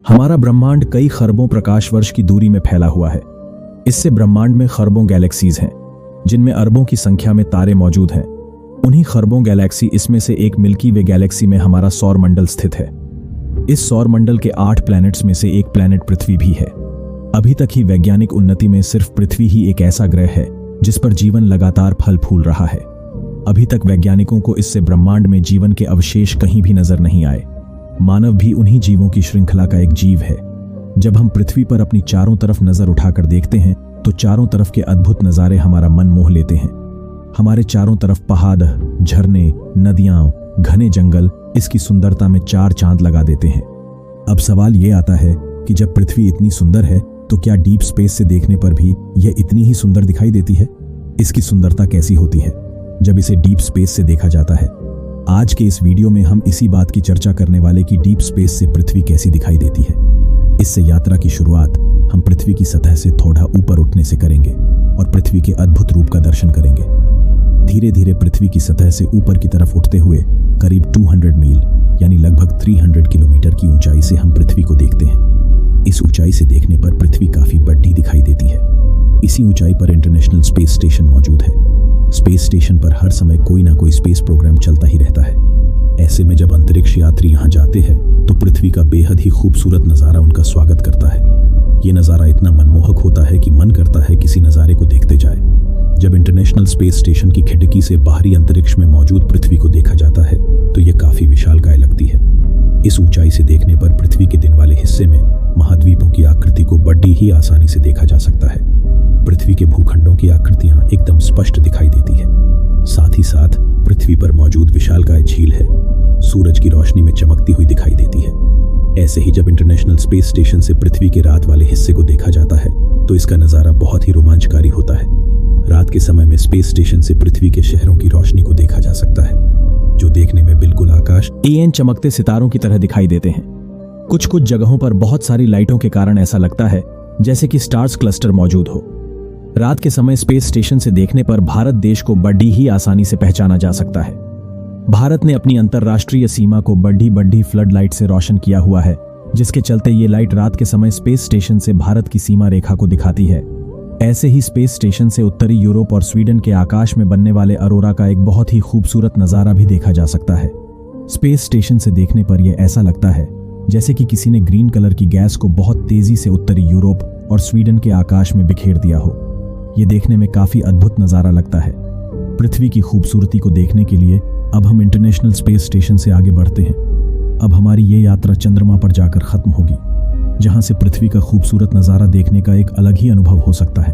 हमारा ब्रह्मांड कई खरबों प्रकाश वर्ष की दूरी में फैला हुआ है। इससे ब्रह्मांड में खरबों गैलेक्सीज हैं, जिनमें अरबों की संख्या में तारे मौजूद हैं। उन्हीं खरबों गैलेक्सी इसमें से एक मिल्की वे गैलेक्सी में हमारा सौर मंडल स्थित है। इस सौर मंडल के 8 प्लैनेट्स में से एक प्लैनेट पृथ्वी भी है। अभी तक ही वैज्ञानिक उन्नति में सिर्फ पृथ्वी ही एक ऐसा ग्रह है जिस पर जीवन लगातार फल फूल रहा है। अभी तक वैज्ञानिकों को इससे ब्रह्मांड में जीवन के अवशेष कहीं भी नजर नहीं आए। मानव भी उन्हीं जीवों की श्रृंखला का एक जीव है। जब हम पृथ्वी पर अपनी चारों तरफ नजर उठाकर देखते हैं तो चारों तरफ के अद्भुत नजारे हमारा मन मोह लेते हैं। हमारे चारों तरफ पहाड़, झरने, नदियां, घने जंगल इसकी सुंदरता में 4 चांद लगा देते हैं। अब सवाल ये आता है कि जब पृथ्वी इतनी सुंदर है तो क्या डीप स्पेस से देखने पर भी यह इतनी ही सुंदर दिखाई देती है? इसकी सुंदरता कैसी होती है जब इसे डीप स्पेस से देखा जाता है? आज के इस वीडियो में हम इसी बात की चर्चा करने वाले कि डीप स्पेस से पृथ्वी कैसी दिखाई देती है। इससे यात्रा की शुरुआत हम पृथ्वी की सतह से थोड़ा ऊपर उठने से करेंगे और पृथ्वी के अद्भुत रूप का दर्शन करेंगे। धीरे धीरे पृथ्वी की सतह से ऊपर की तरफ उठते हुए करीब 200 मील यानी लगभग 300 किलोमीटर की ऊंचाई से हम पृथ्वी को देखते हैं। इस ऊंचाई से देखने पर पृथ्वी काफी बड़ी दिखाई देती है। इसी ऊंचाई पर इंटरनेशनल स्पेस स्टेशन मौजूद है। स्पेस स्टेशन पर हर समय कोई ना कोई स्पेस प्रोग्राम चलता ही रहता है। ऐसे में जब अंतरिक्ष यात्री यहां जाते हैं तो पृथ्वी का बेहद ही खूबसूरत नजारा उनका स्वागत करता है। ये नजारा इतना मनमोहक होता है कि मन करता है किसी नजारे को देखते जाए। जब इंटरनेशनल स्पेस स्टेशन की खिड़की से बाहरी अंतरिक्ष में मौजूद पृथ्वी को देखा जाता है तो यह काफी विशालकाय लगती है। इस ऊंचाई से देखने पर पृथ्वी के दिन वाले हिस्से में महाद्वीपों की आकृति को बड़ी ही आसानी से देखा जा सकता है। पृथ्वी के भूखंडों की आकृतियां एकदम स्पष्ट दिखाई देती है। साथ ही साथ पृथ्वी पर मौजूद विशालकाय झील है सूरज की रोशनी में चमकती हुई दिखाई देती है। ऐसे ही जब इंटरनेशनल स्पेस स्टेशन से पृथ्वी के रात वाले हिस्से को देखा जाता है तो इसका नजारा बहुत ही रोमांचकारी होता है। रात के समय में स्पेस स्टेशन से पृथ्वी के शहरों की रोशनी को देखा जा सकता है, जो देखने में बिल्कुल आकाश चमकते सितारों की तरह दिखाई देते हैं। कुछ जगहों पर बहुत सारी लाइटों के कारण ऐसा लगता है जैसे कि स्टार्स क्लस्टर मौजूद हो। रात के समय स्पेस स्टेशन से देखने पर भारत देश को बड़ी ही आसानी से पहचाना जा सकता है। भारत ने अपनी अंतरराष्ट्रीय सीमा को बड़ी फ्लड लाइट से रोशन किया हुआ है, जिसके चलते ये लाइट रात के समय स्पेस स्टेशन से भारत की सीमा रेखा को दिखाती है। ऐसे ही स्पेस स्टेशन से उत्तरी यूरोप और स्वीडन के आकाश में बनने वाले अरोरा का एक बहुत ही खूबसूरत नजारा भी देखा जा सकता है। स्पेस स्टेशन से देखने पर यह ऐसा लगता है जैसे कि किसी ने ग्रीन कलर की गैस को बहुत तेजी से उत्तरी यूरोप और स्वीडन के आकाश में बिखेर दिया हो। यह देखने में काफी अद्भुत नजारा लगता है। पृथ्वी की खूबसूरती को देखने के लिए अब हम इंटरनेशनल स्पेस स्टेशन से आगे बढ़ते हैं। अब हमारी ये यात्रा चंद्रमा पर जाकर खत्म होगी, जहां से पृथ्वी का खूबसूरत नजारा देखने का एक अलग ही अनुभव हो सकता है।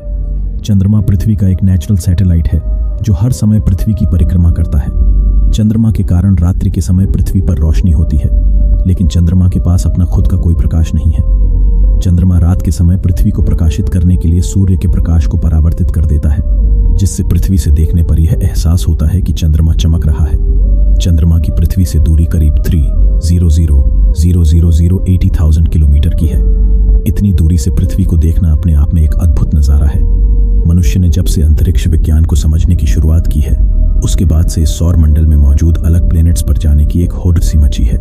चंद्रमा पृथ्वी का एक नेचुरल सैटेलाइट है जो हर समय पृथ्वी की परिक्रमा करता है। चंद्रमा के कारण रात्रि के समय पृथ्वी पर रोशनी होती है, लेकिन चंद्रमा के पास अपना खुद का कोई प्रकाश नहीं है। चंद्रमा रात के समय पृथ्वी को प्रकाशित करने के लिए सूर्य के प्रकाश को परावर्तित कर देता है, जिससे पृथ्वी से देखने पर यह एहसास होता है कि चंद्रमा चमक रहा है। चंद्रमा की पृथ्वी से दूरी करीब 3,000,080,000 किलोमीटर की है। इतनी दूरी से पृथ्वी को देखना अपने आप में एक अद्भुत नजारा है। मनुष्य ने जब से अंतरिक्ष विज्ञान को समझने की शुरुआत की है, उसके बाद से इस सौर मंडल में मौजूद अलग प्लैनेट्स पर जाने की एक होड़ सी मची है।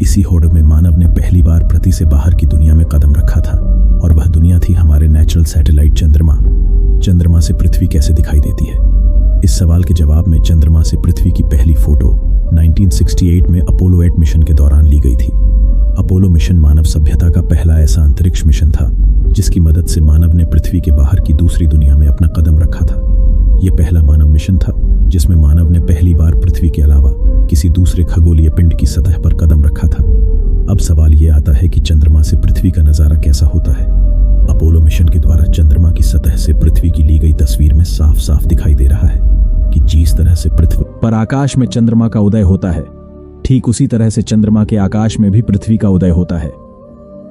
इसी होड़ में मानव ने पहली बार पृथ्वी से बाहर की दुनिया में कदम रखा था, और वह दुनिया थी हमारे नेचुरल सैटेलाइट चंद्रमा। चंद्रमा से पृथ्वी कैसे दिखाई देती है? इस सवाल के जवाब में चंद्रमा से पृथ्वी की पहली फोटो 1968 में अपोलो 8 मिशन के दौरान ली गई थी। अपोलो मिशन मानव सभ्यता का पहला ऐसा अंतरिक्ष मिशन था जिसकी मदद से मानव ने पृथ्वी के बाहर की दूसरी दुनिया में अपना कदम रखा था। यह पहला मानव मिशन था जिसमें मानव ने पहली बार पृथ्वी के अलावा किसी दूसरे खगोलीय पिंड की सतह पर कदम रखा था। अब सवाल यह आता है कि चंद्रमा से पृथ्वी का नजारा कैसा होता है? अपोलो मिशन के द्वारा चंद्रमा की सतह से पृथ्वी की ली गई तस्वीर में साफ साफ दिखाई दे रहा है कि जिस तरह से पृथ्वी पर आकाश में चंद्रमा का उदय होता है, ठीक उसी तरह से चंद्रमा के आकाश में भी पृथ्वी का उदय होता है।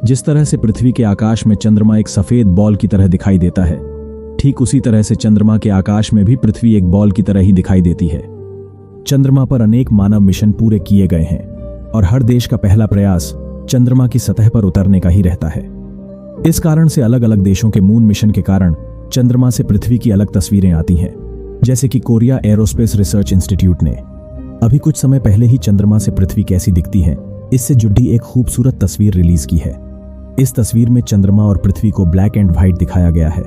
जिस तरह से पृथ्वी के आकाश में चंद्रमा एक सफेद बॉल की तरह दिखाई देता है, ठीक उसी तरह से चंद्रमा के आकाश में भी पृथ्वी एक बॉल की तरह ही दिखाई देती है। चंद्रमा पर अनेक मानव मिशन पूरे किए गए हैं और हर देश का पहला प्रयास चंद्रमा की सतह पर उतरने का ही रहता है। इस कारण से अलग अलग देशों के मून मिशन के कारण चंद्रमा से पृथ्वी की अलग तस्वीरें आती हैं, जैसे कि कोरिया एरोस्पेस रिसर्च इंस्टीट्यूट ने अभी कुछ समय पहले ही चंद्रमा से पृथ्वी कैसी दिखती है इससे जुड़ी एक खूबसूरत तस्वीर रिलीज की है। इस तस्वीर में चंद्रमा और पृथ्वी को ब्लैक एंड व्हाइट दिखाया गया है।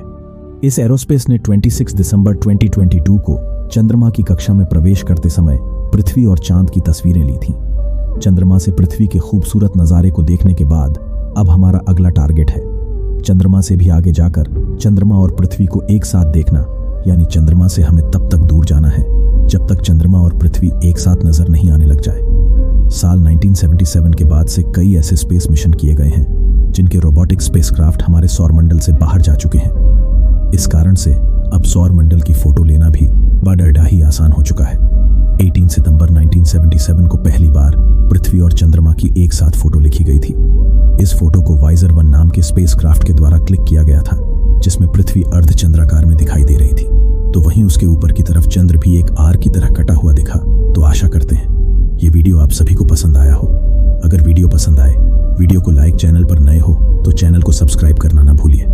इस एरोस्पेस ने 26 दिसंबर 2022 को चंद्रमा की कक्षा में प्रवेश करते समय पृथ्वी और चांद की तस्वीरें ली थीं। चंद्रमा से पृथ्वी के खूबसूरत नज़ारे को देखने के बाद अब हमारा अगला टारगेट है चंद्रमा से भी आगे जाकर चंद्रमा और पृथ्वी को एक साथ देखना, यानी चंद्रमा से हमें तब तक दूर जाना है जब तक चंद्रमा और पृथ्वी एक साथ नजर नहीं आने लग जाए। साल 1977 के बाद से कई ऐसे स्पेस मिशन किए गए हैं जिनके रोबोटिक स्पेसक्राफ्ट हमारे सौरमंडल से बाहर जा चुके हैं। इस कारण से अब सौरमंडल की फोटो लेना भी बड़ा ही आसान हो चुका है। 18 सितंबर 1977 को पहली बार पृथ्वी और चंद्रमा की एक साथ फोटो लिखी गई थी। इस फोटो को वाइजर 1 नाम के स्पेसक्राफ्ट के द्वारा क्लिक किया गया था, जिसमें पृथ्वी अर्धचंद्राकार में दिखाई दे रही थी, तो वहीं उसके ऊपर की तरफ चंद्र भी एक आर की तरह कटा हुआ दिखा। तो आशा करते हैं ये वीडियो आप सभी को पसंद आया हो। अगर वीडियो पसंद आए, वीडियो को लाइक, चैनल पर नए हो तो चैनल को सब्सक्राइब करना ना भूलिए।